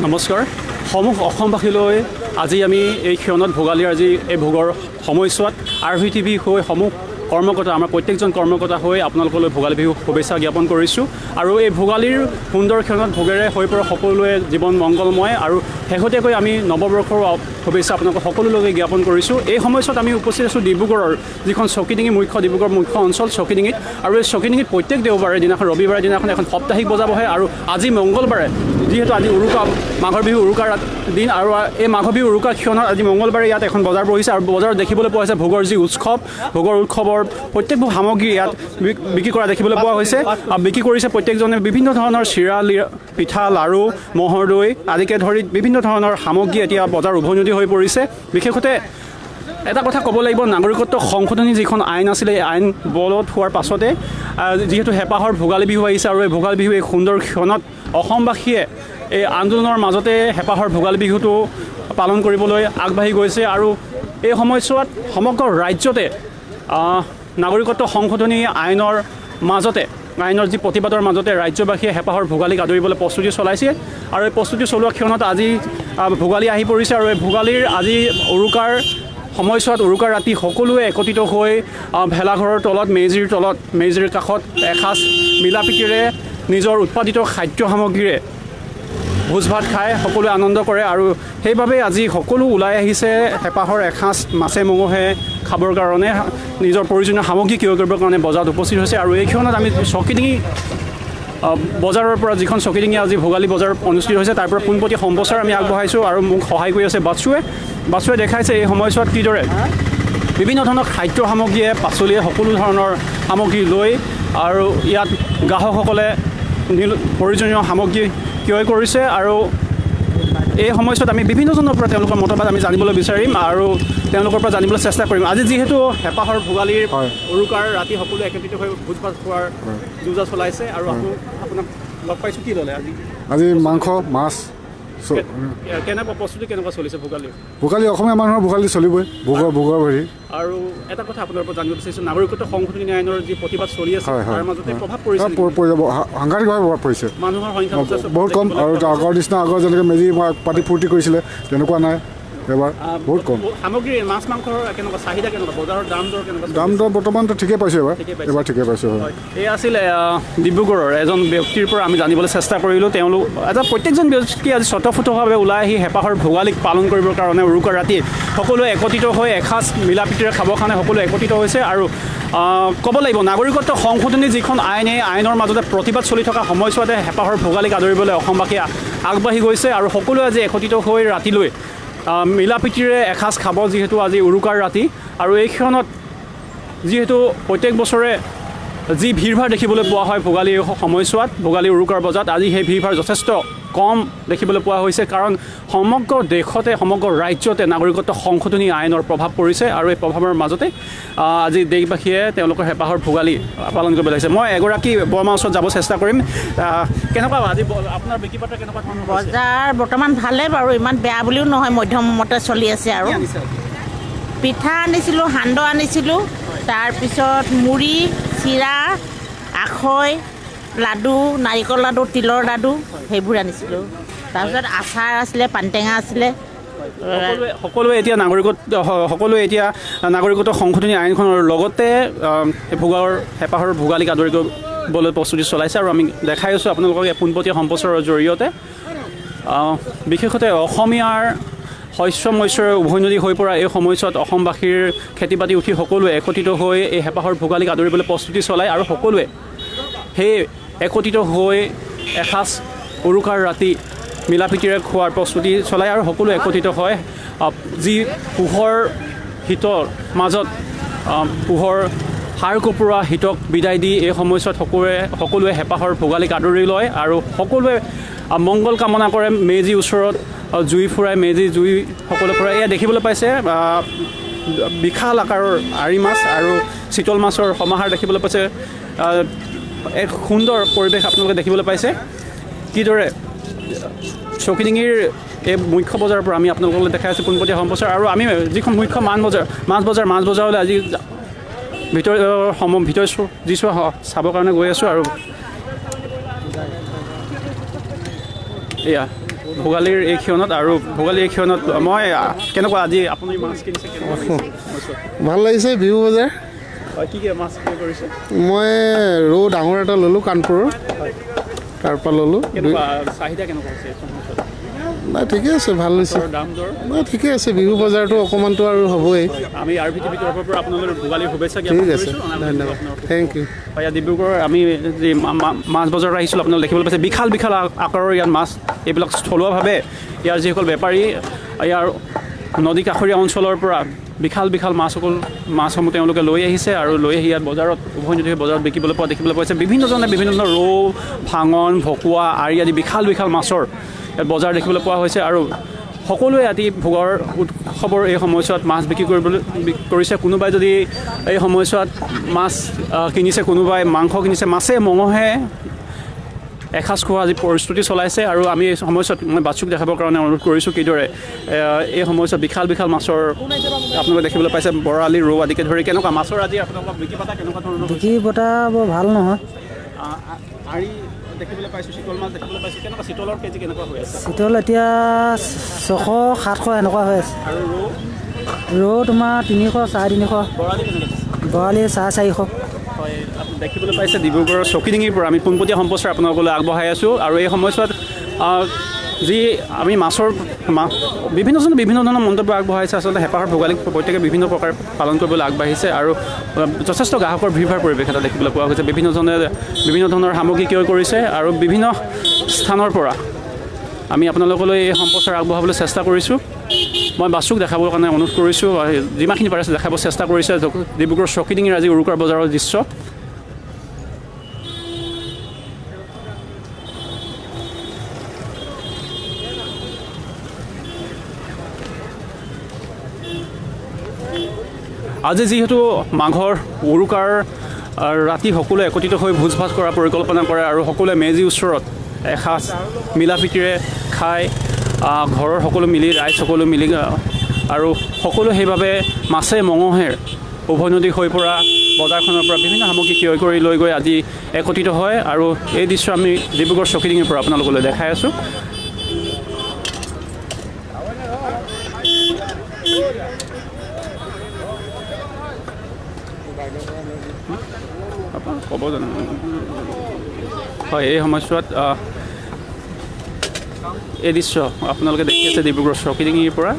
নমস্কাৰ সমূহ অসমবাসীলৈ আজি আমি এই ক্ষণত ভোগালীৰ আজি এই ভোগৰ সময়ছোৱাত আৰভি টিভি হৈ সমূহ কৰ্মকৰ্তা আমাৰ প্ৰত্যেকজন কৰ্মকৰ্তা হৈ আপোনালোকলৈ ভোগালী বিহু শুভেচ্ছা জ্ঞাপন কৰিছোঁ আৰু এই ভোগালীৰ সুন্দৰ ক্ষণত ভোগেৰে হৈ পৰা সকলোৱে জীৱন মংগলময় আৰু শেহতীয়াকৈ আমি নৱবৰ্ষৰ শুভেচ্ছা আপোনালোকক সকলোলৈকে জ্ঞাপন কৰিছোঁ এই সময়ছোৱাত আমি উপস্থিত আছোঁ ডিব্ৰুগড়ৰ যিখন চকিডিঙি ডিব্ৰুগড় মুখ্য অঞ্চল চকিডিঙিত আৰু এই চকিডিঙিত প্ৰত্যেক দেওবাৰে দিনাখন ৰবিবাৰে দিনাখন এখন সাপ্তাহিক বজাৰ বহে আৰু আজি মংগলবাৰে যিহেতু আজি উৰুকা মাঘৰ বিহু উৰুকাৰ দিন আৰু এই মাঘৰ বিহু উৰুকাৰ ক্ষণত আজি মংগলবাৰে ইয়াত এখন বজাৰ বহিছে আৰু বজাৰত দেখিবলৈ পোৱা হৈছে ভোগৰ যি উৎসৱ ভোগৰ উৎসৱৰ প্ৰত্যেকবোৰ সামগ্ৰী ইয়াত বিক্ৰী কৰা দেখিবলৈ পোৱা হৈছে আৰু বিক্ৰী কৰিছে প্ৰত্যেকজনে বিভিন্ন ধৰণৰ চিৰা পিঠা লাড়ু ম'হৰ দৈ আদিকে ধৰি বিভিন্ন ধৰণৰ সামগ্ৰী এতিয়া বজাৰ উভৈনদী হৈ পৰিছে বিশেষতে এটা কথা ক'ব লাগিব নাগৰিকত্ব সংশোধনী যিখন আইন আছিলে এই আইন বলত হোৱাৰ পাছতে যিহেতু হেঁপাহৰ ভোগালী বিহু আহিছে আৰু এই ভোগালী বিহু এই সুন্দৰ ক্ষণত অসমবাসীয়ে এই আন্দোলনৰ মাজতে হেঁপাহৰ ভোগালী বিহুটো পালন কৰিবলৈ আগবাঢ়ি গৈছে আৰু এই সময়ছোৱাত সমগ্ৰ ৰাজ্যতে নাগৰিকত্ব সংশোধনী আইনৰ যি প্ৰতিবাদৰ মাজতে ৰাজ্যবাসীয়ে হেঁপাহৰ ভোগালীক আদৰিবলৈ প্ৰস্তুতি চলাইছে আৰু এই প্ৰস্তুতি চলোৱা ক্ষণত আজি ভোগালী আহি পৰিছে আৰু এই ভোগালীৰ আজি উৰুকাৰ সময়ছোৱাত উৰুকাৰ ৰাতি সকলোৱে একত্ৰিত হৈ ভেলাঘৰৰ তলত মেজিৰ কাষত এসাঁজ মিলাপ্ৰীতিৰে নিজৰ উৎপাদিত খাদ্য সামগ্ৰীৰে ভোজ ভাত খাই সকলোৱে আনন্দ কৰে আৰু সেইবাবে আজি সকলো ওলাই আহিছে হেঁপাহৰ এসাঁজ মাছে মঙহে খাবৰ কাৰণে নিজৰ প্ৰয়োজনীয় সামগ্ৰী ক্ৰয় কৰিবৰ কাৰণে বজাৰত উপস্থিত হৈছে আৰু এই ক্ষণত আমি চকিডিঙি বজাৰৰ পৰা যিখন চকিডিঙি আজি ভোগালী বজাৰ অনুষ্ঠিত হৈছে তাৰ পৰা পোনপটীয়া সম্প্ৰচাৰ আমি আগবঢ়াইছোঁ আৰু মোক সহায় কৰি আছে বাছুৱে দেখাইছে এই সময়ছোৱাত কিদৰে বিভিন্ন ধৰণৰ খাদ্য সামগ্ৰীয়ে পাচলিয়ে সকলো ধৰণৰ সামগ্ৰী লৈ আৰু ইয়াত গ্ৰাহকসকলে প্ৰয়োজনীয় সামগ্ৰী ক্ৰয় কৰিছে আৰু এই সময়ছোৱাত আমি বিভিন্নজনৰ পৰা তেওঁলোকৰ মতবাদ আমি জানিবলৈ বিচাৰিম আৰু তেওঁলোকৰ পৰা জানিবলৈ চেষ্টা কৰিম আজি যিহেতু হেঁপাহৰ ভোগালীৰ উৰুকাৰ ৰাতি সকলোৱে একত্ৰিত হৈ ভোজ ভাত খোৱাৰ যোজা চলাইছে আৰু আপোনাক লগ পাইছোঁ কি ল'লে আজি মাংস মাছ কেনেকুৱা প্ৰস্তুতি কেনেকুৱা চলিছে ভোগালী অসমীয়া মানুহৰ ভোগালী চলিবই ভোগৰ হেৰি আৰু এটা কথা আপোনাৰ পৰা জানিব বিচাৰিছোঁ নাগৰিকত্ব সংশোধনী আইনৰ যি প্ৰতিবাদ চলি আছে তাৰ মাজতে প্ৰভাৱ পৰিছে সাংঘাতিকভাৱে প্ৰভাৱ পৰিছে মানুহৰ সংখ্যা বহুত কম আৰু আগৰ নিচিনা আগৰ যেনেকৈ মেজি পাতি ফূৰ্তি কৰিছিলে তেনেকুৱা নাই এবাৰ বহুত কম সামগ্ৰী মাছ মাংসৰ কেনেকুৱা চাহিদা কেনেকুৱা বজাৰৰ দাম দৰ বৰ্তমানতো ঠিকেই পাইছোঁ এবাৰ ঠিকেই পাইছোঁ হয় এই আছিলে ডিব্ৰুগড়ৰ এজন ব্যক্তিৰ পৰা আমি জানিবলৈ চেষ্টা কৰিলোঁ তেওঁলোক এটা প্ৰত্যেকজন ব্যক্তি আজি স্বতঃস্ফূৰ্তভাৱে ওলাই আহি হেঁপাহৰ ভোগালীক পালন কৰিবৰ কাৰণে উৰুকাৰ ৰাতি সকলোৱে একত্ৰিত হৈ এসাঁজ মিলাপ্ৰীতিৰে খাবৰ কাৰণে সকলোৱে একত্ৰিত হৈছে আৰু ক'ব লাগিব নাগৰিকত্ব সংশোধনী যিখন আইন এই আইনৰ মাজতে প্ৰতিবাদ চলি থকা সময়ছোৱাতে হেঁপাহৰ ভোগালীক আদৰিবলৈ অসমবাসী আগবাঢ়ি গৈছে আৰু সকলোৱে আজি একত্ৰিত হৈ ৰাতিলৈ মিলাপ্ৰীতিৰে এসাঁজ খাব যিহেতু আজি উৰুকাৰ ৰাতি আৰু এই ক্ষণত যিহেতু প্ৰত্যেক বছৰে যি ভিৰ ভাৰ দেখিবলৈ পোৱা হয় ভোগালীৰ সময়ছোৱাত ভোগালী উৰুকাৰ বজাত আজি সেই ভিৰ ভাৰ যথেষ্ট কম দেখিবলৈ পোৱা হৈছে কাৰণ সমগ্ৰ দেশতে সমগ্ৰ ৰাজ্যতে নাগৰিকত্ব সংশোধনী আইনৰ প্ৰভাৱ পৰিছে আৰু এই প্ৰভাৱৰ মাজতে আজি দেশবাসীয়ে তেওঁলোকৰ হেঁপাহৰ ভোগালী পালন কৰিব লাগিছে মই এগৰাকী বৰমাৰ ওচৰত যাব চেষ্টা কৰিম কেনেকুৱা আজি আপোনাৰ বিক্ৰী বাৰ্তা কেনেকুৱা ধৰণৰ বজাৰ বৰ্তমান ভালে বাৰু ইমান বেয়া বুলিও নহয় মধ্যমতে চলি আছে আৰু পিঠা আনিছিলোঁ সান্দহ আনিছিলোঁ তাৰপিছত মুড়ি চিৰা আখৈ লাডু নাৰিকল লাডু তিলৰ লাডু সেইবোৰ আনিছিলোঁ তাৰপিছত আচাৰ আছিলে পানীটেঙা আছিলে সকলোৱে এতিয়া নাগৰিকত্ব সংশোধনী আইনখনৰ লগতে হেঁপাহৰ ভোগালীক আদৰি কৰিবলৈ প্ৰস্তুতি চলাইছে আৰু আমি দেখাই আছোঁ আপোনালোকক পোনপটীয়া সম্প্ৰচাৰৰ জৰিয়তে বিশেষতে অসমীয়াৰ শস্য মৎস্যৰে উভৈনদী হৈ পৰা এই সময়ছোৱাত অসমবাসীৰ খেতি বাতি উঠি সকলোৱে একত্ৰিত হৈ এই হেঁপাহৰ ভোগালীক আদৰিবলৈ প্ৰস্তুতি চলায় আৰু সকলোৱে সেই একত্ৰিত হৈ এসাঁজ উৰুকাৰ ৰাতি মিলাপ্ৰীতিৰে খোৱাৰ প্ৰস্তুতি চলায় আৰু সকলোৱে একত্ৰিত হয় যি পোহৰ শীতৰ মাজত পোহৰ সাৰ কপোৰা শীতক বিদায় দি এই সময়ছোৱাত সকলোৱে হেঁপাহৰ ভোগালীক আদৰি লয় আৰু সকলোৱে মংগল কামনা কৰে মেজিৰ ওচৰত জুই ফুৰাই মেজি জুই সকলো ফুৰাই এয়া দেখিবলৈ পাইছে বিশাল আকাৰৰ আৰি মাছ আৰু চিতল মাছৰ সমাহাৰ দেখিবলৈ পাইছে এক সুন্দৰ পৰিৱেশ আপোনালোকে দেখিবলৈ পাইছে কিদৰে চকিডিঙিৰ এই মুখ্য বজাৰৰ পৰা আমি আপোনালোকলৈ দেখাই আছোঁ পোনপটীয়া সম্প্ৰচাৰ আৰু আমি যিখন মুখ্য মাছ বজাৰলৈ আজি ভিতৰ যিছোঁ চাবৰ কাৰণে গৈ আছোঁ আৰু এয়া ভোগালীৰ এই ক্ষণত আৰু ভোগালীৰ এই ক্ষণত মই কেনেকুৱা আজি আপুনি মাছ কিনিছে ভাল লাগিছে বিহু বজাৰ কি মাছ কৰিছে মই ৰৌ ডাঙৰ এটা ল'লোঁ কাণপুৰৰ তাৰপৰা ল'লোঁ চাহিদা কেনেকুৱা হৈছে নাই ঠিকে আছে ভাল হৈছে দাম দৰ নাই ঠিকে আছে বিহু বজাৰটো অকণমানতো আৰু হ'বই আমি RVTV তৰফৰ পৰা আপোনালোকৰ ভোগালীৰ শুভেচ্ছা ঠিক আছে ধন্যবাদ থেংক ইউ ইয়াত ডিব্ৰুগড় আমি যি মাছ বজাৰত আহিছিলোঁ আপোনালোকে দেখিবলৈ পাইছে বিশাল বিশাল আকাৰৰ ইয়াত মাছ এইবিলাক থলুৱাভাৱে ইয়াৰ যিসকল বেপাৰী ইয়াৰ নদী কাষৰীয়া অঞ্চলৰ পৰা বিশাল বিশাল মাছসমূহ তেওঁলোকে লৈ আহিছে আৰু লৈ আহি ইয়াত বজাৰত উভৈনদী বজাৰত বিকিবলৈ পোৱা দেখিবলৈ পাইছে বিভিন্নজনে বিভিন্ন ধৰণৰ ৰৌ ভাঙন ভকুৱা আৰি আদি বিশাল বিশাল মাছৰ ইয়াত বজাৰ দেখিবলৈ পোৱা হৈছে আৰু সকলোৱে আদি ভোগৰ উৎসৱৰ এই সময়ছোৱাত মাছ বিক্ৰী কৰিছে কোনোবাই যদি এই সময়ছোৱাত মাছ কিনিছে কোনোবাই মাংস কিনিছে মাছে মঙহে এসাঁজ খোৱা আজি প্ৰস্তুতি চলাইছে আৰু আমি এই সময়ছোৱাত মই বাচ্ছুক দেখাবৰ কাৰণে অনুৰোধ কৰিছোঁ কিদৰে এই সময়ছোৱাত বিশাল বিশাল মাছৰ আপোনালোকে দেখিবলৈ পাইছে বৰালি ৰৌ আদিকে ধৰি কেনেকুৱা মাছৰ আজি আপোনালোকক বিক্ৰী পতা কেনেকুৱা ধৰণৰ বিক্ৰী বতা বৰ ভাল নহয় আৰি দেখিবলৈ পাইছোঁ চিতল মাছ দেখিবলৈ পাইছোঁ কেনেকুৱা চিতলৰ কেজি কেনেকুৱা হৈ আছে চিতল এতিয়া 600 700 এনেকুৱা হৈ আছে আৰু ৰৌ তোমাৰ 300 350 বৰালি কেনেকৈ বৰালি 450 হয় দেখিবলৈ পাইছে ডিব্ৰুগড়ৰ চকিডিঙিৰ পৰা আমি পোনপটীয়া সম্প্ৰচাৰ আপোনালোকলৈ আগবঢ়াই আছোঁ আৰু এই সময়ছোৱাত যি আমি মাছৰ বিভিন্নজনে বিভিন্ন ধৰণৰ মন্তব্য আগবঢ়াইছে আচলতে হেঁপাহৰ ভোগালী প্ৰত্যেকে বিভিন্ন প্ৰকাৰে পালন কৰিবলৈ আগবাঢ়িছে আৰু যথেষ্ট গ্ৰাহকৰ ভিৰ ভাৰ পৰিৱেশ এটা দেখিবলৈ পোৱা গৈছে বিভিন্নজনে বিভিন্ন ধৰণৰ সামগ্ৰী ক্ৰয় কৰিছে আৰু বিভিন্ন স্থানৰ পৰা আমি আপোনালোকলৈ এই সম্প্ৰচাৰ আগবঢ়াবলৈ চেষ্টা কৰিছোঁ মই বাছুক দেখাবৰ কাৰণে অনুৰোধ কৰিছোঁ যিমানখিনি পাৰিছে দেখাব চেষ্টা কৰিছে ডিব্ৰুগড় চকিডিঙিৰ আজি উৰুকাৰ বজাৰৰ দৃশ্য আজি যিহেতু মাঘৰ উৰুকাৰ ৰাতি সকলোৱে একত্ৰিত হৈ ভোজ ভাত কৰাৰ পৰিকল্পনা কৰে আৰু সকলোৱে মেজিৰ ওচৰত এসাঁজ মিলা প্ৰীতিৰে খাই ঘৰৰ সকলো মিলি ৰাইজ সকলো মিলি আৰু সকলো সেইবাবে মাছে মঙহে উভৈনদী হৈ পৰা বজাৰখনৰ পৰা বিভিন্ন সামগ্ৰী ক্ৰয় কৰি লৈ গৈ আজি একত্ৰিত হয় আৰু এই দৃশ্য আমি ডিব্ৰুগড় চকিডিঙিৰ পৰা আপোনালোকলৈ দেখাই আছোঁ ক'ব জানো হয় এই সময়ছোৱাত এই দৃশ্য আপোনালোকে দেখি আছে ডিব্ৰুগড় চকিডিঙিৰ পৰা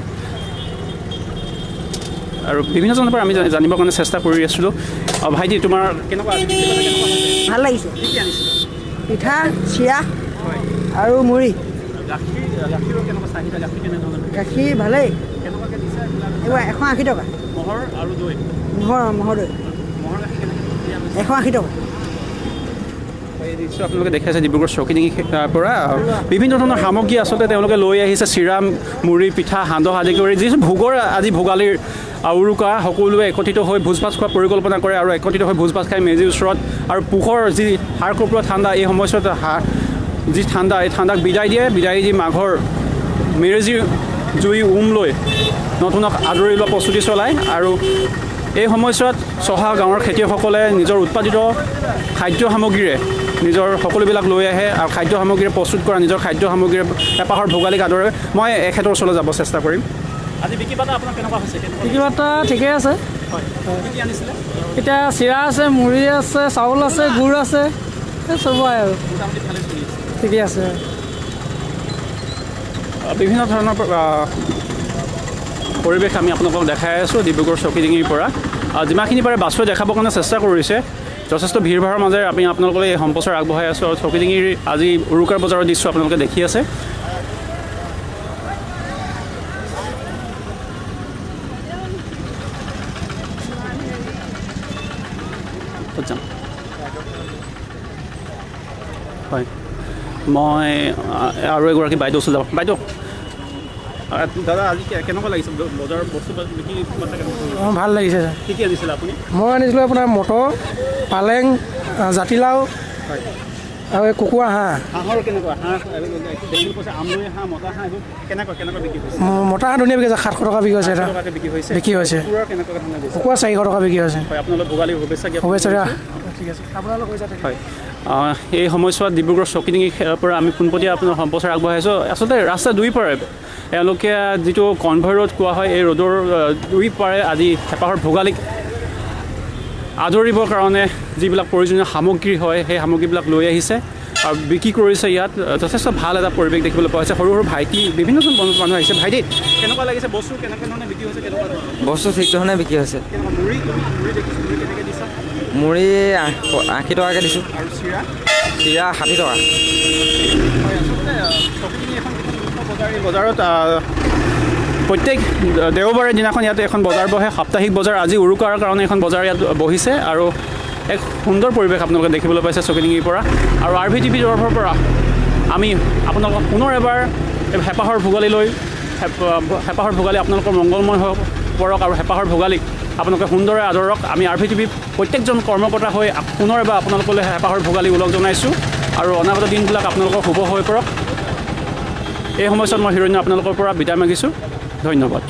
আৰু বিভিন্নজনৰ পৰা আমি জানিবৰ কাৰণে চেষ্টা কৰি আছিলোঁ ভাইটি তোমাৰ কেনেকুৱা ভাল লাগিছে পিঠা চিৰা আৰু মুড়ি গাখীৰৰ কেনেকুৱা চাহিদা গাখীৰ কেনেধৰণৰ গাখীৰ ভালেই কেনেকুৱাকৈ দিছে এইবাৰ 180 টকা মহৰ আৰু দৈ মহৰ দৈ মহৰ গাখীৰ কেনেকৈ 180 টকা এই দৃশ্য আপোনালোকে দেখি আছে ডিব্ৰুগড় চকিডিঙিৰ পৰা বিভিন্ন ধৰণৰ সামগ্ৰী আচলতে তেওঁলোকে লৈ আহিছে চিৰা মুড়ি পিঠা সান্দহ আদি কৰি যিটো ভোগৰ আজি ভোগালীৰ উৰুকা সকলোৱে একত্ৰিত হৈ ভোজ ভাত খোৱাৰ পৰিকল্পনা কৰে আৰু একত্ৰিত হৈ ভোজ ভাত খাই মেজিৰ ওচৰত আৰু পোহৰ যি হাড় কঁপোৰা ঠাণ্ডা এই সময়ছোৱাত যি ঠাণ্ডা এই ঠাণ্ডাক বিদায় দি মাঘৰ মেজিৰ জুই লৈ নতুনক আদৰি লোৱা প্ৰস্তুতি চলায় আৰু এই সময়ছোৱাত চহা গাঁৱৰ খেতিয়কসকলে নিজৰ উৎপাদিত খাদ্য সামগ্ৰীৰে নিজৰ সকলোবিলাক লৈ আহে আৰু খাদ্য সামগ্ৰীৰে প্ৰস্তুত কৰা নিজৰ খাদ্য সামগ্ৰীৰে হেঁপাহৰ ভোগালীক আদৰে মই এখেতৰ ওচৰলৈ যাব চেষ্টা কৰিম আজি বিক্ৰী বাৰ্তা আপোনাৰ কেনেকুৱা হৈছে বিক্ৰী বাৰ্তা ঠিকে আছে কি আনিছিলে এতিয়া চিৰা আছে মুড়ি আছে চাউল আছে গুড় আছে চবৰে আৰু মোটামুটি ভালে চলি আছে ঠিকে আছে বিভিন্ন ধৰণৰ পৰিৱেশ আমি আপোনালোকক দেখাই আছোঁ ডিব্ৰুগড় চকিডিঙিৰ পৰা যিমানখিনি পাৰে বাছুৱে দেখাবৰ কাৰণে চেষ্টা কৰিছে যথেষ্ট ভিৰ ভাৰৰ মাজেৰে আমি আপোনালোকলৈ এই সম্প্ৰচাৰ আগবঢ়াই আছোঁ আৰু চকিডিঙিৰ আজি উৰুকাৰ বজাৰৰ দৃশ্য আপোনালোকে দেখি আছে হয় মই আৰু এগৰাকী বাইদেউ ওচৰত যাব বাইদেউ দাদা আজি কেনেকুৱা লাগিছে বজাৰৰ বস্তু বিক্ৰী অঁ ভাল লাগিছে ছাৰ কি আনিছিলে আপুনি মই আনিছিলোঁ আপোনাৰ মটৰ পালেং জাতিলাও আৰু এই কুকুৰা হাঁহৰ কেনেকুৱা হাঁহ দেখিবলৈ কৈছে আমলৈ হাঁহ মতা হাঁহ এইবোৰ কেনেকুৱা বিক্ৰী হৈছে মতা হাঁহ ধুনীয়া বিক্ৰী হৈছে 700 টকা বিক্ৰী হৈছে এটা বিক্ৰী হৈছে বিক্ৰী হৈছে কুকুৰাৰ কেনেকুৱা ধৰণৰ কুকুৰা 400 টকা বিক্ৰী হৈছে হয় আপোনালোক ভোগালী শুভেচ্ছা শুভেচ্ছা ঠিক আছে আপোনালোক হৈ যাতে হয় এই সময়ছোৱাত ডিব্ৰুগড় চকিডিঙিৰ পৰা আমি পোনপটীয়া আপোনাৰ সম্প্ৰচাৰ আগবঢ়াইছোঁ আচলতে ৰাস্তা দুই পাৰে এওঁলোকে যিটো কনভয় ৰোড কোৱা হয় এই ৰোডৰ দুই পাৰে আজি হেঁপাহৰ ভোগালীক আদৰিবৰ কাৰণে যিবিলাক প্ৰয়োজনীয় সামগ্ৰী হয় সেই সামগ্ৰীবিলাক লৈ আহিছে আৰু বিক্ৰী কৰিছে ইয়াত যথেষ্ট ভাল এটা পৰিৱেশ দেখিবলৈ পোৱা হৈছে সৰু সৰু ভাইটি বিভিন্নজন মানুহ আহিছে ভাইটি কেনেকুৱা লাগিছে বস্তু কেনেকৈ ধৰণে বিক্ৰী হৈছে কেনেকুৱা বস্তু ঠিক ধৰণে বিক্ৰী হৈছে মুড়ি দেখিছোঁ মুড়ি কেনেকৈ দিছা মুড়ি 80 টকাকৈ দিছোঁ আৰু চিৰা চিৰা 60 টকা হয় আচলতে চকিডিঙি এখন বজাৰ এই বজাৰত প্ৰত্যেক দেওবাৰে দিনাখন ইয়াতে এখন বজাৰ বহে সাপ্তাহিক বজাৰ আজি উৰুকাৰ কাৰণে এখন বজাৰ ইয়াত বহিছে আৰু এক সুন্দৰ পৰিৱেশ আপোনালোকে দেখিবলৈ পাইছে চকিডিঙিৰ পৰা আৰু RVTV তৰফৰ পৰা আমি আপোনালোকক পুনৰ এবাৰ এই হেঁপাহৰ ভোগালীলৈ হেঁপাহৰ ভোগালী আপোনালোকৰ মংগলময় হওক পৰক আৰু হেঁপাহৰ ভোগালীক আপোনালোকে সুন্দৰে আদৰক আমি RVTV প্ৰত্যেকজন কৰ্মকৰ্তা হৈ পুনৰ এবাৰ আপোনালোকলৈ হেঁপাহৰ ভোগালী ওলগ জনাইছোঁ আৰু অনাগত দিনবিলাক আপোনালোকৰ শুভ হৈ পৰক এই সময়ছোৱাত মই হিৰণ্য আপোনালোকৰ পৰা বিদায় মাগিছোঁ ধন্যবাদ